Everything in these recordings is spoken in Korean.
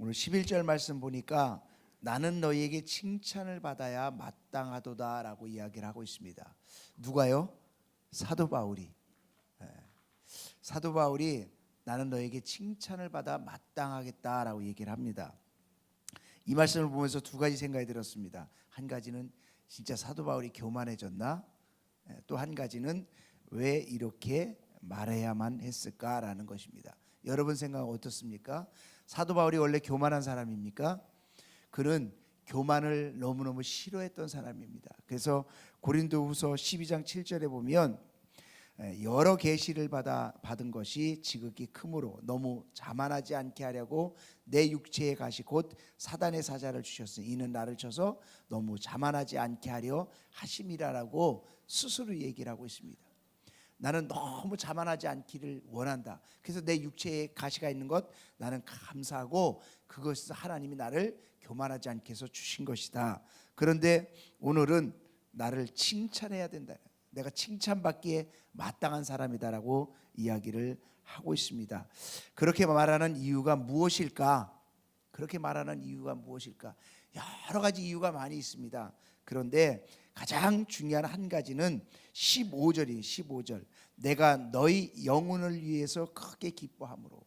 오늘 11절 말씀 보니까 나는 너희에게 칭찬을 받아야 마땅하도다라고 이야기를 하고 있습니다. 누가요? 사도 바울이. 사도 바울이 나는 너에게 칭찬을 받아 마땅하겠다라고 얘기를 합니다. 이 말씀을 보면서 두 가지 생각이 들었습니다. 한 가지는 진짜 사도 바울이 교만해졌나? 또 한 가지는 왜 이렇게 말해야만 했을까라는 것입니다. 여러분 생각은 어떻습니까? 사도 바울이 원래 교만한 사람입니까? 그는 교만을 너무너무 싫어했던 사람입니다. 그래서 고린도후서 12장 7절에 보면 여러 계시를 받은 것이 지극히 크므로 너무 자만하지 않게 하려고 내 육체의 가시 곧 사단의 사자를 주셨으니 이는 나를 쳐서 너무 자만하지 않게 하려 하심이라라고 스스로 얘기를 하고 있습니다. 나는 너무 자만하지 않기를 원한다. 그래서 내 육체에 가시가 있는 것 나는 감사하고 그것은 하나님이 나를 교만하지 않게 해서 주신 것이다. 그런데 오늘은 나를 칭찬해야 된다. 내가 칭찬받기에 마땅한 사람이다라고 이야기를 하고 있습니다. 그렇게 말하는 이유가 무엇일까? 그렇게 말하는 이유가 무엇일까? 여러 가지 이유가 많이 있습니다. 그런데 가장 중요한 한 가지는 15절. 내가 너희 영혼을 위해서 크게 기뻐함으로.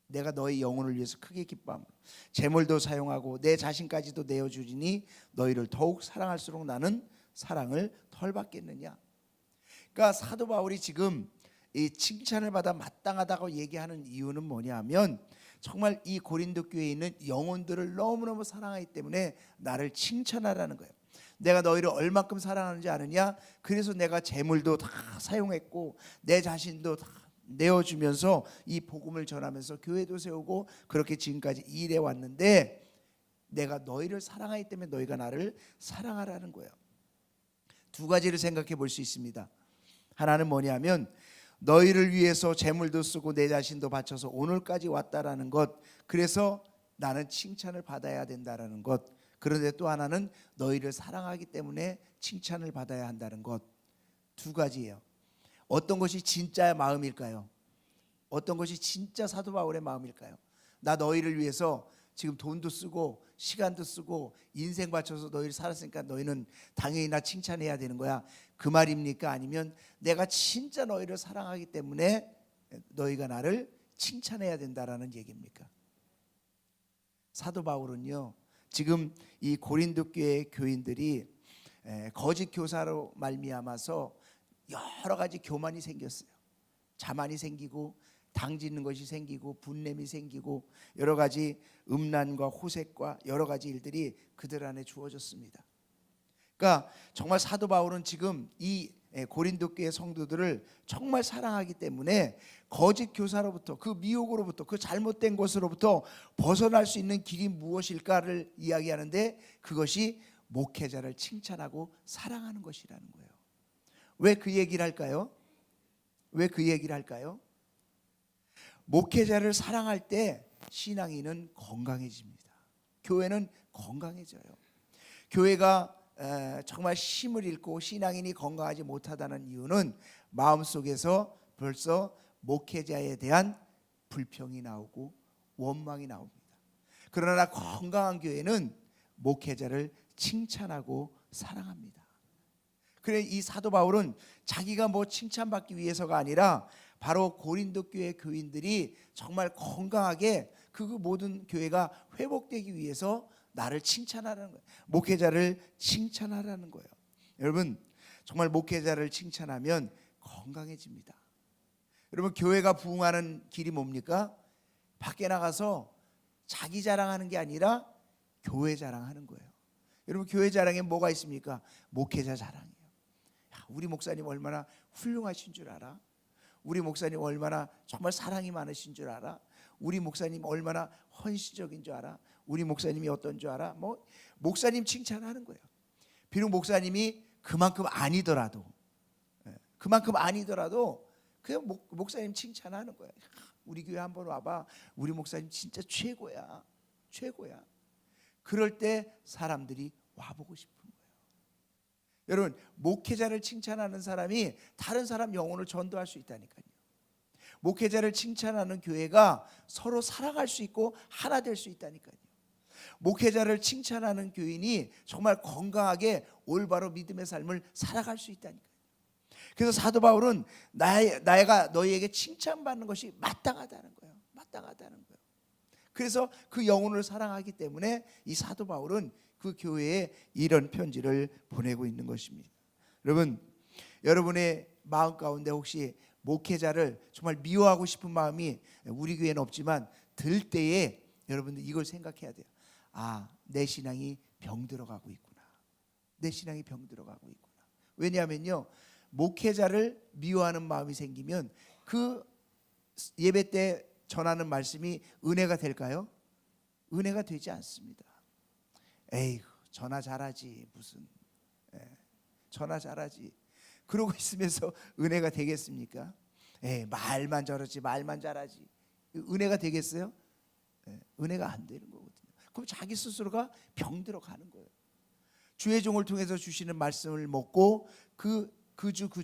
내가 너희 영혼을 위해서 크게 기뻐함으로 재물도 사용하고 내 자신까지도 내어주리니 너희를 더욱 사랑할수록 나는 사랑을 덜 받겠느냐. 그러니까 사도 바울이 지금 이 칭찬을 받아 마땅하다고 얘기하는 이유는 뭐냐면 정말 이 고린도 교회에 있는 영혼들을 너무너무 사랑하기 때문에 나를 칭찬하라는 거예요. 내가 너희를 얼마큼 사랑하는지 아느냐? 그래서 내가 재물도 다 사용했고 내 자신도 다 내어주면서 이 복음을 전하면서 교회도 세우고 그렇게 지금까지 일해 왔는데 내가 너희를 사랑하기 때문에 너희가 나를 사랑하라는 거예요. 두 가지를 생각해 볼 수 있습니다. 하나는 뭐냐면 너희를 위해서 재물도 쓰고 내 자신도 바쳐서 오늘까지 왔다라는 것. 그래서 나는 칭찬을 받아야 된다라는 것. 그런데 또 하나는 너희를 사랑하기 때문에 칭찬을 받아야 한다는 것. 두 가지예요. 어떤 것이 진짜의 마음일까요? 어떤 것이 진짜 사도 바울의 마음일까요? 나 너희를 위해서 지금 돈도 쓰고 시간도 쓰고 인생 바쳐서 너희를 살았으니까 너희는 당연히 나 칭찬해야 되는 거야. 그 말입니까? 아니면 내가 진짜 너희를 사랑하기 때문에 너희가 나를 칭찬해야 된다라는 얘기입니까? 사도 바울은요, 지금 이 고린도 교회 교인들이 거짓 교사로 말미암아서 여러 가지 교만이 생겼어요. 자만이 생기고 당짓는 것이 생기고 분냄이 생기고 여러 가지 음란과 호색과 여러 가지 일들이 그들 안에 주어졌습니다. 그러니까 정말 사도 바울은 지금 이 고린도 교회 성도들을 정말 사랑하기 때문에 거짓 교사로부터 그 미혹으로부터 그 잘못된 것으로부터 벗어날 수 있는 길이 무엇일까를 이야기하는데 그것이 목회자를 칭찬하고 사랑하는 것이라는 거예요. 왜 그 얘기를 할까요? 왜 그 얘기를 할까요? 목회자를 사랑할 때 신앙인은 건강해집니다. 교회는 건강해져요. 교회가 정말 힘을 잃고 신앙인이 건강하지 못하다는 이유는 마음속에서 벌써 목회자에 대한 불평이 나오고 원망이 나옵니다. 그러나 건강한 교회는 목회자를 칭찬하고 사랑합니다. 그래 이 사도 바울은 자기가 뭐 칭찬받기 위해서가 아니라 바로 고린도 교회 교인들이 정말 건강하게 그 모든 교회가 회복되기 위해서 나를 칭찬하라는 거예요. 목회자를 칭찬하라는 거예요. 여러분 정말 목회자를 칭찬하면 건강해집니다. 여러분 교회가 부흥하는 길이 뭡니까? 밖에 나가서 자기 자랑하는 게 아니라 교회 자랑하는 거예요. 여러분 교회 자랑에 뭐가 있습니까? 목회자 자랑이에요. 야, 우리 목사님 얼마나 훌륭하신 줄 알아? 우리 목사님 얼마나 정말 사랑이 많으신 줄 알아? 우리 목사님 얼마나 헌신적인 줄 알아? 우리 목사님이 어떤 줄 알아? 뭐 목사님 칭찬하는 거예요. 비록 목사님이 그만큼 아니더라도 그냥 목사님 칭찬하는 거예요. 우리 교회 한번 와봐. 우리 목사님 진짜 최고야. 그럴 때 사람들이 와보고 싶은 거예요. 여러분 목회자를 칭찬하는 사람이 다른 사람 영혼을 전도할 수 있다니까요. 목회자를 칭찬하는 교회가 서로 사랑할 수 있고 하나 될 수 있다니까요. 목회자를 칭찬하는 교인이 정말 건강하게 올바로 믿음의 삶을 살아갈 수 있다니까요. 그래서 사도 바울은 내가 너희에게 칭찬받는 것이 마땅하다는 거예요. 마땅하다는 거예요. 그래서 그 영혼을 사랑하기 때문에 이 사도 바울은 그 교회에 이런 편지를 보내고 있는 것입니다. 여러분의 마음 가운데 혹시 목회자를 정말 미워하고 싶은 마음이 우리 교회는 없지만 들 때에 여러분들 이걸 생각해야 돼요. 아, 내 신앙이 병들어가고 있구나. 내 신앙이 병들어가고 있구나. 왜냐하면요, 목회자를 미워하는 마음이 생기면 그 예배 때 전하는 말씀이 은혜가 될까요? 은혜가 되지 않습니다. 에이, 전화 잘하지 무슨, 전화 잘하지 그러고 있으면서 은혜가 되겠습니까? 말만 저러지, 말만 잘하지, 은혜가 되겠어요? 은혜가 안 되는 거거든요. 그럼 자기 스스로가 병들어 가는 거예요. 주의 종을 통해서 주시는 말씀을 먹고 그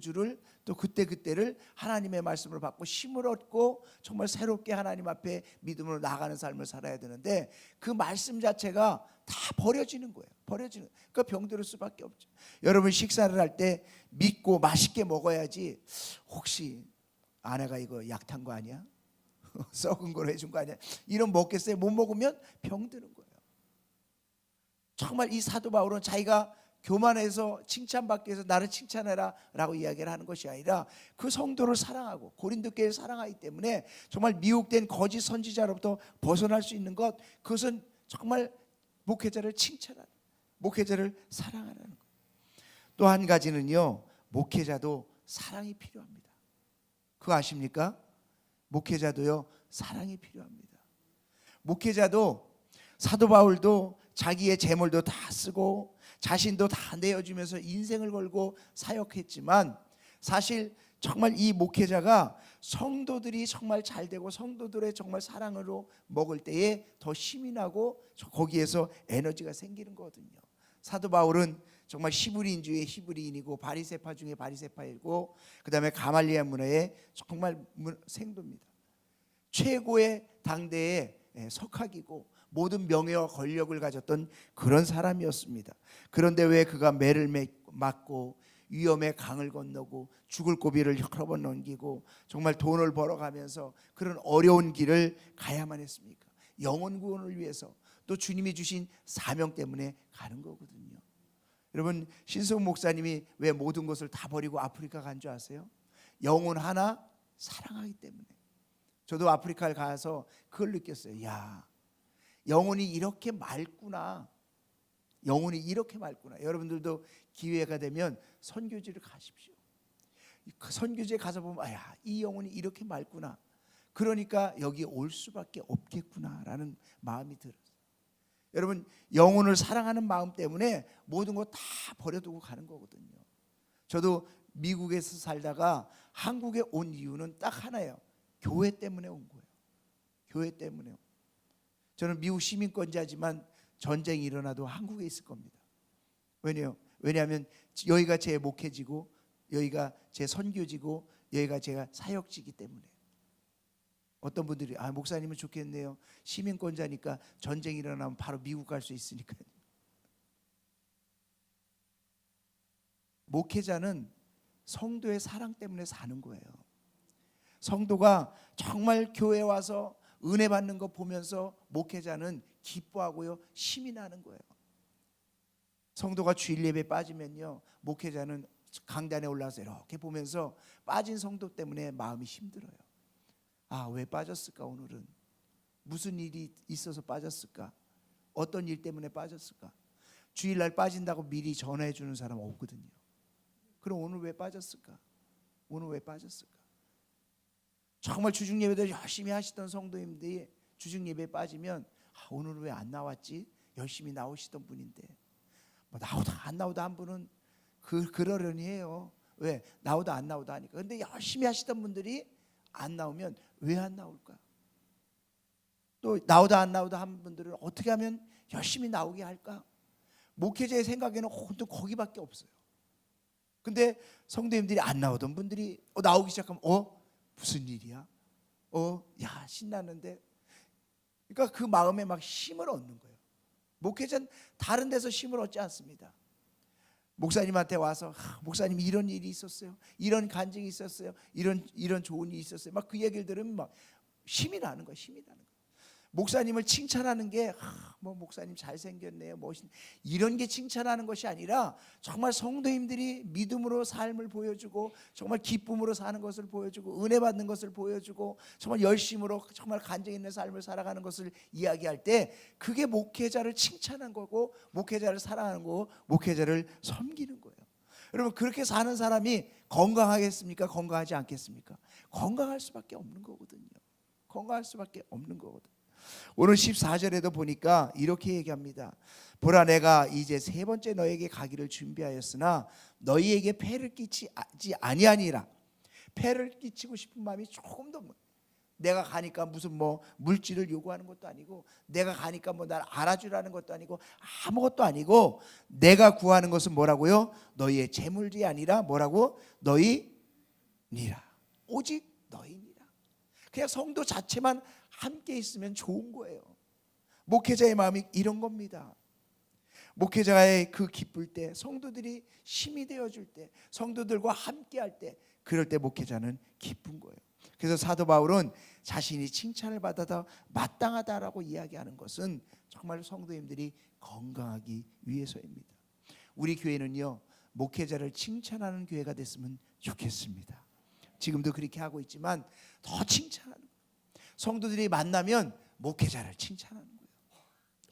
주를 또 그때를 하나님의 말씀을 받고 힘을 얻고 정말 새롭게 하나님 앞에 믿음으로 나아가는 삶을 살아야 되는데 그 말씀 자체가 다 버려지는 거예요. 그러니까 병들을 수밖에 없죠. 여러분 식사를 할 때 믿고 맛있게 먹어야지. 혹시 아내가 이거 약탄 거 아니야? 썩은 걸 해준 거 아니야? 이런 먹겠어요? 못 먹으면 병드는 거예요. 정말 이 사도 바울은 자기가 교만해서 칭찬받기 위해서 나를 칭찬해라 라고 이야기를 하는 것이 아니라 그 성도를 사랑하고 고린도 교회를 사랑하기 때문에 정말 미혹된 거짓 선지자로부터 벗어날 수 있는 것, 그것은 정말 목회자를 칭찬하는, 목회자를 사랑하는 것. 또 한 가지는요, 목회자도 사랑이 필요합니다. 그거 아십니까? 목회자도요, 사랑이 필요합니다. 목회자도, 사도 바울도 자기의 재물도 다 쓰고 자신도 다 내어주면서 인생을 걸고 사역했지만 사실 정말 이 목회자가 성도들이 정말 잘 되고 성도들의 정말 사랑으로 먹을 때에 더 힘이 나고 거기에서 에너지가 생기는 거거든요. 사도 바울은 정말 히브리인 중에 히브리인이고 바리새파 중에 바리새파이고 그 다음에 가말리엘 문화의 정말 생도입니다. 최고의 당대의 석학이고 모든 명예와 권력을 가졌던 그런 사람이었습니다. 그런데 왜 그가 매를 맞고 위험의 강을 건너고 죽을 고비를 여러 번 넘기고 정말 돈을 벌어가면서 그런 어려운 길을 가야만 했습니까? 영혼 구원을 위해서, 또 주님이 주신 사명 때문에 가는 거거든요. 여러분 신성 목사님이 왜 모든 것을 다 버리고 아프리카 간 줄 아세요? 영혼 하나 사랑하기 때문에. 저도 아프리카에 가서 그걸 느꼈어요. 야, 영혼이 이렇게 맑구나. 영혼이 이렇게 맑구나. 여러분들도 기회가 되면 선교지를 가십시오. 그 선교지에 가서 보면 야, 이 영혼이 이렇게 맑구나. 그러니까 여기 올 수밖에 없겠구나라는 마음이 들었어요. 여러분 영혼을 사랑하는 마음 때문에 모든 거 다 버려두고 가는 거거든요. 저도 미국에서 살다가 한국에 온 이유는 딱 하나예요. 교회 때문에 온 거예요. 교회 때문에. 저는 미국 시민권자지만 전쟁이 일어나도 한국에 있을 겁니다. 왜냐하면 여기가 제 목회지고 여기가 제 선교지고 여기가 제가 사역지이기 때문에. 어떤 분들이 목사님은 좋겠네요. 시민권자니까 전쟁이 일어나면 바로 미국 갈 수 있으니까요. 목회자는 성도의 사랑 때문에 사는 거예요. 성도가 정말 교회에 와서 은혜 받는 거 보면서 목회자는 기뻐하고요, 힘이 나는 거예요. 성도가 주일 예배 빠지면요, 목회자는 강단에 올라서 이렇게 보면서 빠진 성도 때문에 마음이 힘들어요. 왜 빠졌을까? 오늘은 무슨 일이 있어서 빠졌을까? 어떤 일 때문에 빠졌을까? 주일날 빠진다고 미리 전화해 주는 사람 없거든요. 그럼 오늘 왜 빠졌을까? 오늘 왜 빠졌을까? 정말 주중 예배도 열심히 하시던 성도님들이 주중 예배에 빠지면 오늘은 왜 안 나왔지? 열심히 나오시던 분인데 나오다 안 나오다 한 분은 그러려니 해요. 왜? 나오다 안 나오다 하니까. 근데 열심히 하시던 분들이 안 나오면 왜 안 나올까? 또 나오다 안 나오다 한 분들은 어떻게 하면 열심히 나오게 할까? 목회자의 생각에는 혼돈 거기밖에 없어요. 근데 성도님들이 안 나오던 분들이 나오기 시작하면 무슨 일이야? 야 신났는데. 그러니까 그 마음에 막 힘을 얻는 거예요. 목회자는 다른 데서 힘을 얻지 않습니다. 목사님한테 와서 목사님 이런 일이 있었어요. 이런 간증이 있었어요. 이런 좋은 일이 있었어요. 막 그 얘기를 들으면 막 힘이 나는 거예요. 힘이 나는 거예요. 목사님을 칭찬하는 게 뭐 목사님 잘생겼네요. 이런 게 칭찬하는 것이 아니라 정말 성도님들이 믿음으로 삶을 보여주고 정말 기쁨으로 사는 것을 보여주고 은혜 받는 것을 보여주고 정말 열심으로 정말 간증 있는 삶을 살아가는 것을 이야기할 때 그게 목회자를 칭찬한 거고 목회자를 사랑하는 거고 목회자를 섬기는 거예요. 여러분 그렇게 사는 사람이 건강하겠습니까? 건강하지 않겠습니까? 건강할 수밖에 없는 거거든요. 건강할 수밖에 없는 거거든요. 오늘 14절에도 보니까 이렇게 얘기합니다. 보라 내가 이제 세 번째 너에게 가기를 준비하였으나 너희에게 폐를 끼치지 아니하니라. 폐를 끼치고 싶은 마음이 조금 더 내가 가니까 무슨 뭐 물질을 요구하는 것도 아니고 내가 가니까 뭐 날 알아주라는 것도 아니고 아무것도 아니고 내가 구하는 것은 뭐라고요? 너희의 재물이 아니라 뭐라고? 너희니라. 오직 너희니라. 그냥 성도 자체만 함께 있으면 좋은 거예요. 목회자의 마음이 이런 겁니다. 목회자의 그 기쁠 때, 성도들이 힘이 되어줄 때, 성도들과 함께 할 때, 그럴 때 목회자는 기쁜 거예요. 그래서 사도 바울은 자신이 칭찬을 받아서 마땅하다라고 이야기하는 것은 정말 성도님들이 건강하기 위해서입니다. 우리 교회는요 목회자를 칭찬하는 교회가 됐으면 좋겠습니다. 지금도 그렇게 하고 있지만 더 칭찬하는 거예요. 성도들이 만나면 목회자를 칭찬하는 거예요.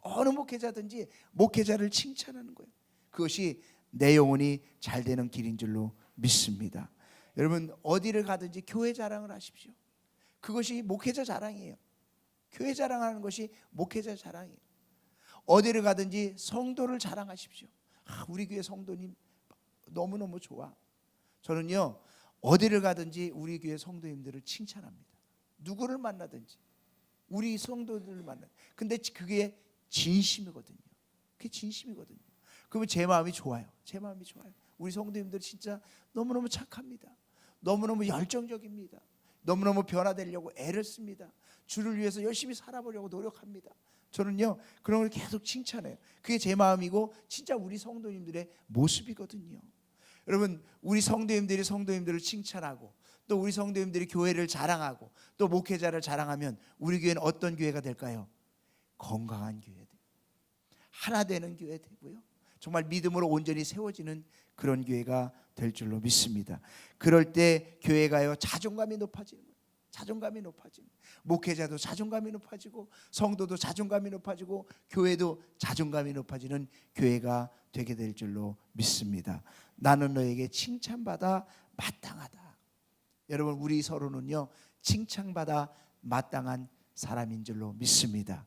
어느 목회자든지 목회자를 칭찬하는 거예요. 그것이 내 영혼이 잘 되는 길인 줄로 믿습니다. 여러분 어디를 가든지 교회 자랑을 하십시오. 그것이 목회자 자랑이에요. 교회 자랑하는 것이 목회자 자랑이에요. 어디를 가든지 성도를 자랑하십시오. 우리 교회 성도님 너무너무 좋아. 저는요 어디를 가든지 우리 교회 성도님들을 칭찬합니다. 누구를 만나든지 우리 성도들을 만나. 근데 그게 진심이거든요. 그게 진심이거든요. 그러면 제 마음이 좋아요. 제 마음이 좋아요. 우리 성도님들 진짜 너무너무 착합니다. 너무너무 열정적입니다. 너무너무 변화되려고 애를 씁니다. 주를 위해서 열심히 살아보려고 노력합니다. 저는요 그런 걸 계속 칭찬해요. 그게 제 마음이고 진짜 우리 성도님들의 모습이거든요. 여러분 우리 성도님들이 성도님들을 칭찬하고 또 우리 성도님들이 교회를 자랑하고 또 목회자를 자랑하면 우리 교회는 어떤 교회가 될까요? 건강한 교회 돼요. 하나 되는 교회 되고요. 정말 믿음으로 온전히 세워지는 그런 교회가 될 줄로 믿습니다. 그럴 때 교회가요 자존감이 높아지는 거예요. 자존감이 높아지는 거예요. 목회자도 자존감이 높아지고 성도도 자존감이 높아지고 교회도 자존감이 높아지는 교회가 되게 될 줄로 믿습니다. 나는 너에게 칭찬받아 마땅하다. 여러분 우리 서로는요 칭찬받아 마땅한 사람인 줄로 믿습니다.